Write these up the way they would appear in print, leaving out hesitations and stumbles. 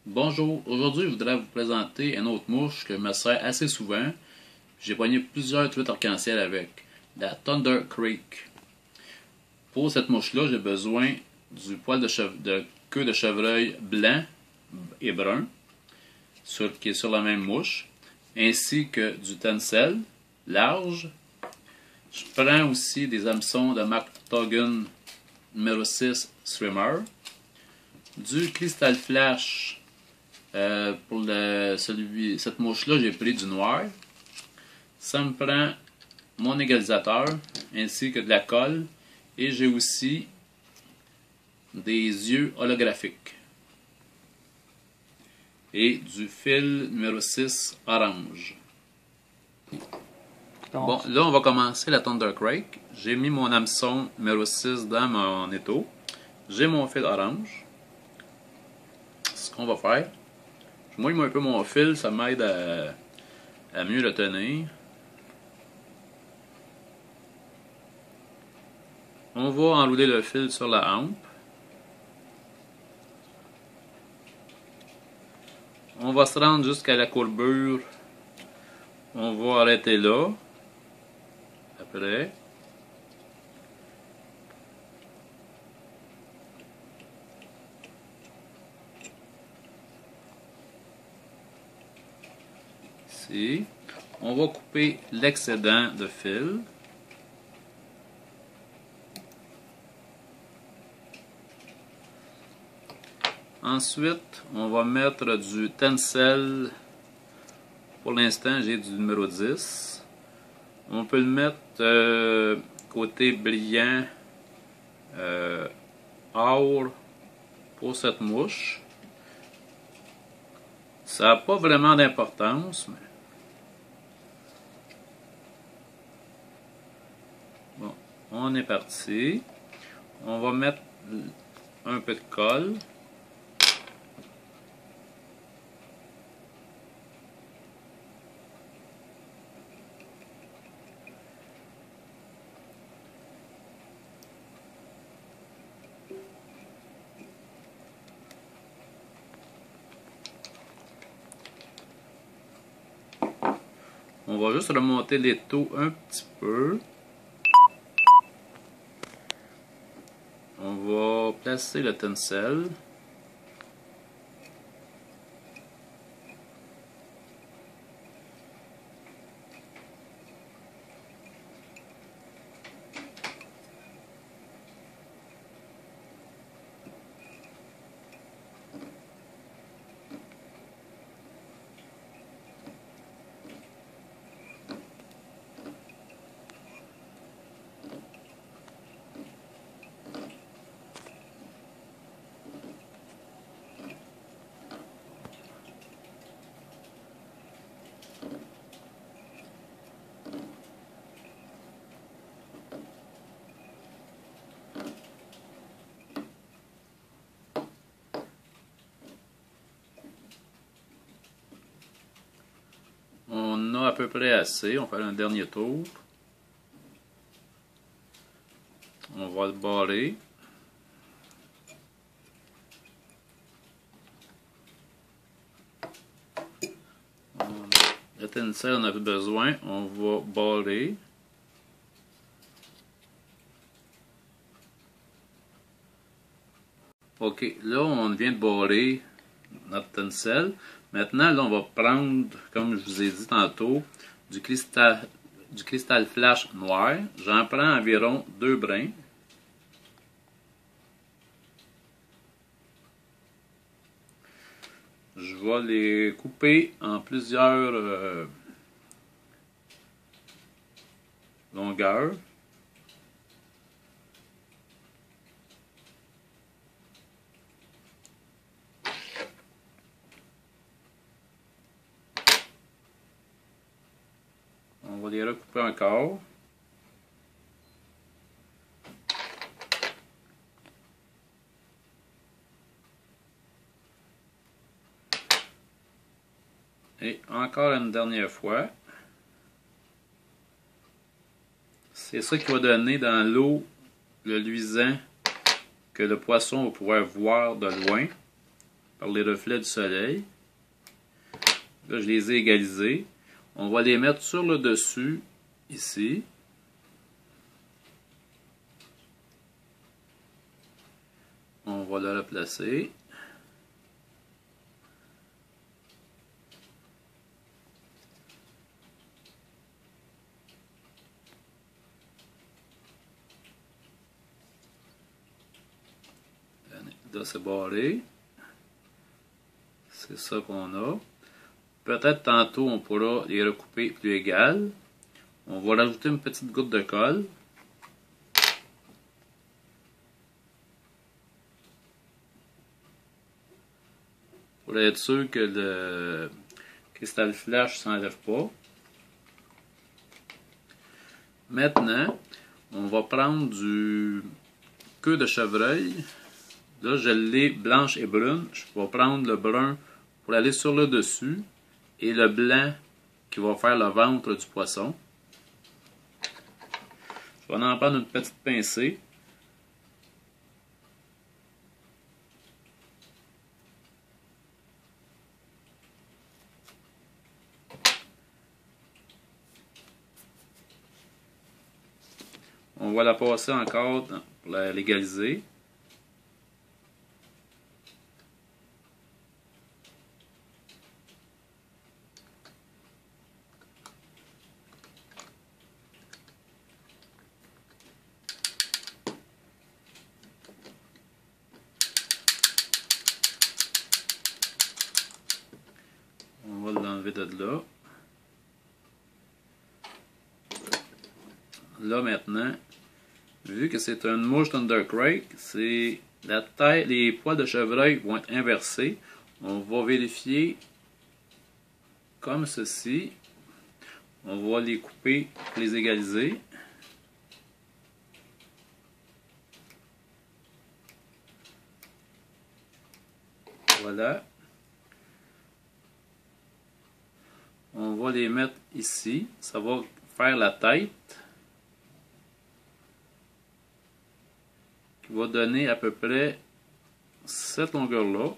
Bonjour, aujourd'hui je voudrais vous présenter une autre mouche que je me sers assez souvent. J'ai pogné plusieurs truites arc-en-ciel avec la Thunder Creek. Pour cette mouche-là, j'ai besoin du poil de queue de chevreuil blanc et brun, qui est sur la même mouche, ainsi que du tencel large. Je prends aussi des hameçons de McTogan numéro 6 Swimmer, du Crystal Flash. Pour cette mouche-là, j'ai pris du noir. Ça me prend mon égalisateur ainsi que de la colle. Et j'ai aussi des yeux holographiques. Et du fil numéro 6 orange. Bon, là, on va commencer la Thunder Creek. J'ai mis mon hameçon numéro 6 dans mon étau. J'ai mon fil orange. Ce qu'on va faire, je mouille un peu mon fil, ça m'aide à mieux le tenir. On va enrouler le fil sur la hampe. On va se rendre jusqu'à la courbure. On va arrêter là. Après. Ici. On va couper l'excédent de fil. Ensuite, on va mettre du tencel. Pour l'instant, j'ai du numéro 10. On peut le mettre côté brillant or pour cette mouche. Ça n'a pas vraiment d'importance, mais bon, on est parti. On va mettre un peu de colle. On va juste remonter l'étau un petit peu. On va placer le tencel. On a à peu près assez. On va faire un dernier tour. On va le barrer. Le tencel, on a besoin. On va barrer. Ok, là on vient de barrer notre tencel. Maintenant, là on va prendre, comme je vous ai dit tantôt, du cristal flash noir. J'en prends environ 2 brins. Je vais les couper en plusieurs longueurs. On va les recouper encore. Et encore une dernière fois. C'est ça qui va donner dans l'eau le luisant que le poisson va pouvoir voir de loin. par les reflets du soleil. Là, je les ai égalisés. On va les mettre sur le dessus, ici. On va le replacer. Là, c'est barré. C'est ça qu'on a. Peut-être tantôt, on pourra les recouper plus égales. On va rajouter une petite goutte de colle. Pour être sûr que le cristal flash ne s'enlève pas. Maintenant, on va prendre du queue de chevreuil. Là, je l'ai blanche et brune. Je vais prendre le brun pour aller sur le dessus et le blanc qui va faire le ventre du poisson. Je vais en prendre une petite pincée. On va la passer encore pour l'égaliser. On va l'enlever de là. Là maintenant, vu que c'est une mouche Thunder Crake, c'est la tête, les poils de chevreuil vont être inversés. On va vérifier comme ceci. On va les couper pour les égaliser. Voilà. On va les mettre ici. Ça va faire la tête. Qui va donner à peu près cette longueur-là.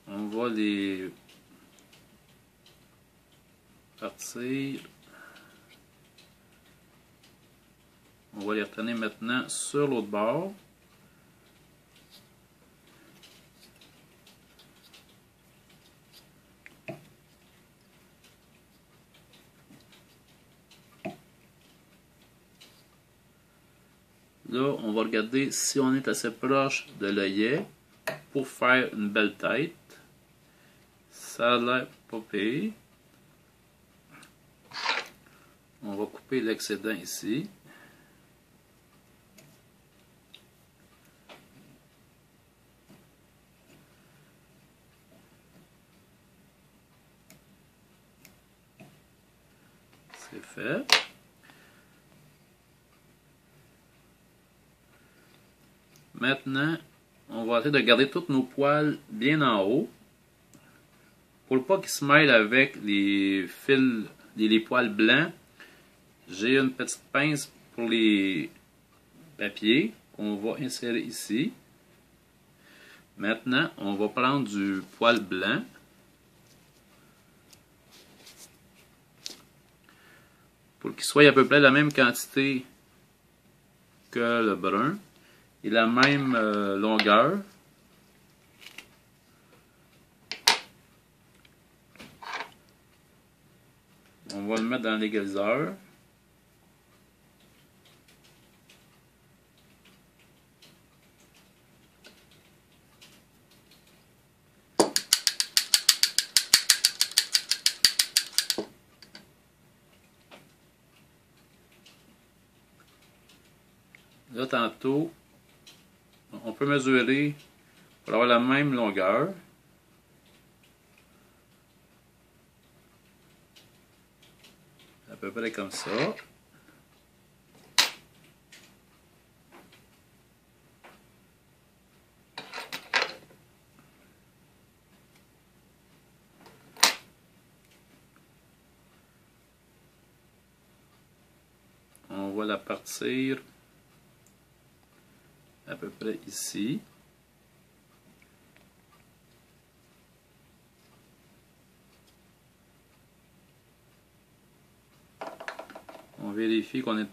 On va les partir. On va les retourner maintenant sur l'autre bord. Là, on va regarder si on est assez proche de l'œillet pour faire une belle tête. Ça a l'air pas pire. On va couper l'excédent ici. C'est fait. Maintenant, on va essayer de garder tous nos poils bien en haut. Pour pas qu'ils se mêlent avec les fils, les poils blancs, j'ai une petite pince pour les papiers qu'on va insérer ici. Maintenant, on va prendre du poil blanc. Pour qu'il soit à peu près la même quantité que le brun et la même longueur. On va le mettre dans l'égaliseur. Là, tantôt, on peut mesurer pour avoir la même longueur. À peu près comme ça. va la partir à peu près ici. On vérifie qu'on est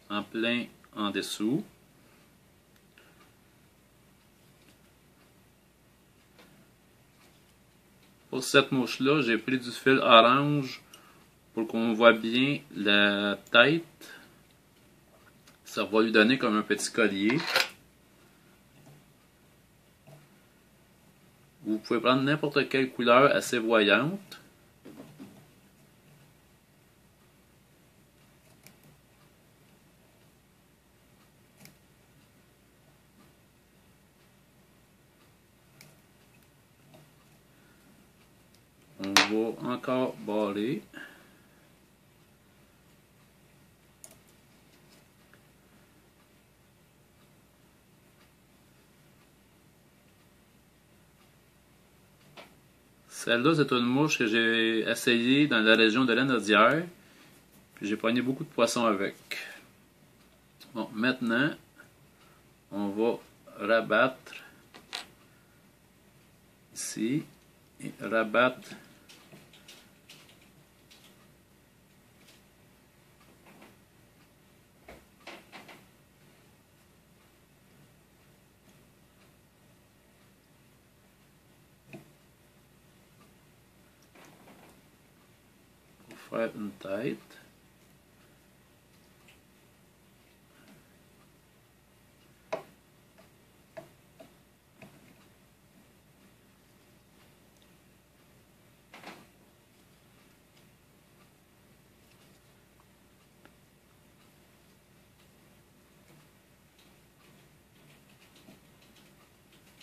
en plein en dessous. Pour cette mouche-là, j'ai pris du fil orange pour qu'on voit bien la tête. Ça va lui donner comme un petit collier. Vous pouvez prendre n'importe quelle couleur assez voyante. On va encore barrer. Celle-là, c'est une mouche que j'ai essayée dans la région de Lanaudière. Puis j'ai pogné beaucoup de poissons avec. Bon, maintenant, on va rabattre ici et rabattre pour faire une tête.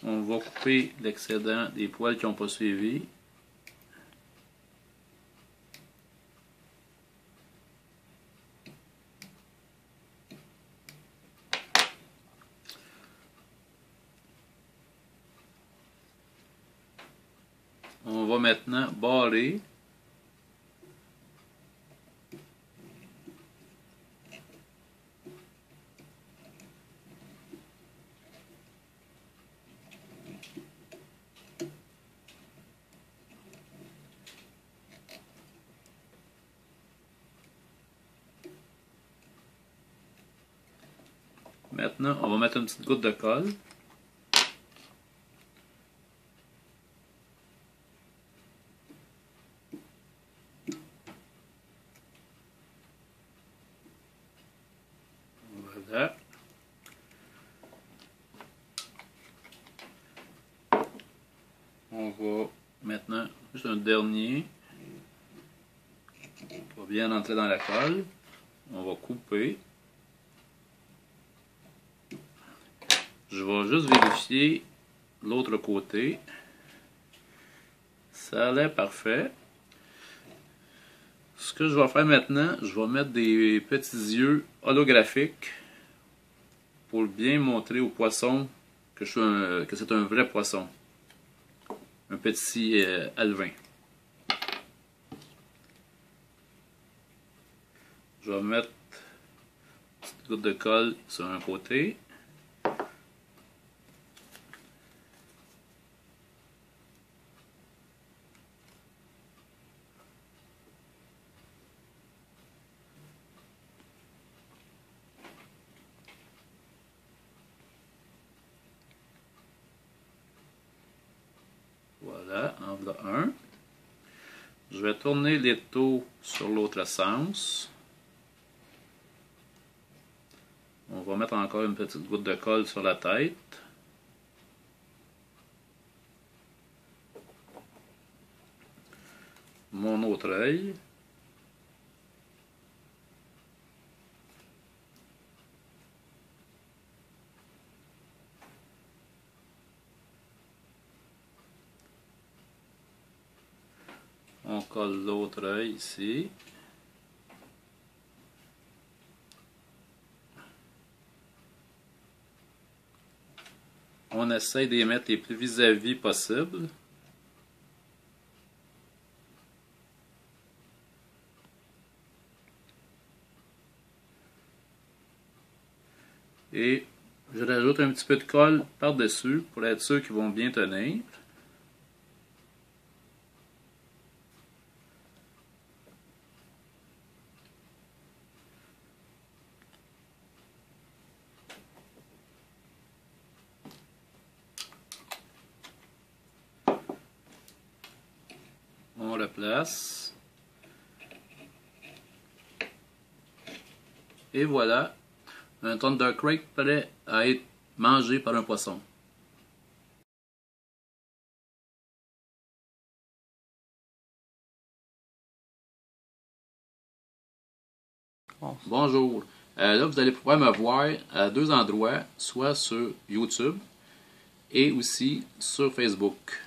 On va couper l'excédent des poils qui n'ont pas suivi. On va maintenant barrer. Maintenant, on va mettre une petite goutte de colle. Voilà. On va maintenant juste un dernier pour bien entrer dans la colle. On va couper. Je vais juste vérifier l'autre côté. Ça a l'air parfait. Ce que je vais faire maintenant, je vais mettre des petits yeux holographiques pour bien montrer au poisson que c'est un vrai poisson. Un petit alevin. Je vais mettre une petite goutte de colle sur un côté. Voilà, en voilà un. Je vais tourner l'étau sur l'autre sens. On va mettre encore une petite goutte de colle sur la tête. Mon autre œil. On colle l'autre œil ici. On essaie de les mettre les plus vis-à-vis possible. Et je rajoute un petit peu de colle par-dessus pour être sûr qu'ils vont bien tenir. On le place. Et voilà, un Thunder Crake prêt à être mangé par un poisson. Bonjour. Là, vous allez pouvoir me voir à deux endroits, soit sur YouTube et aussi sur Facebook.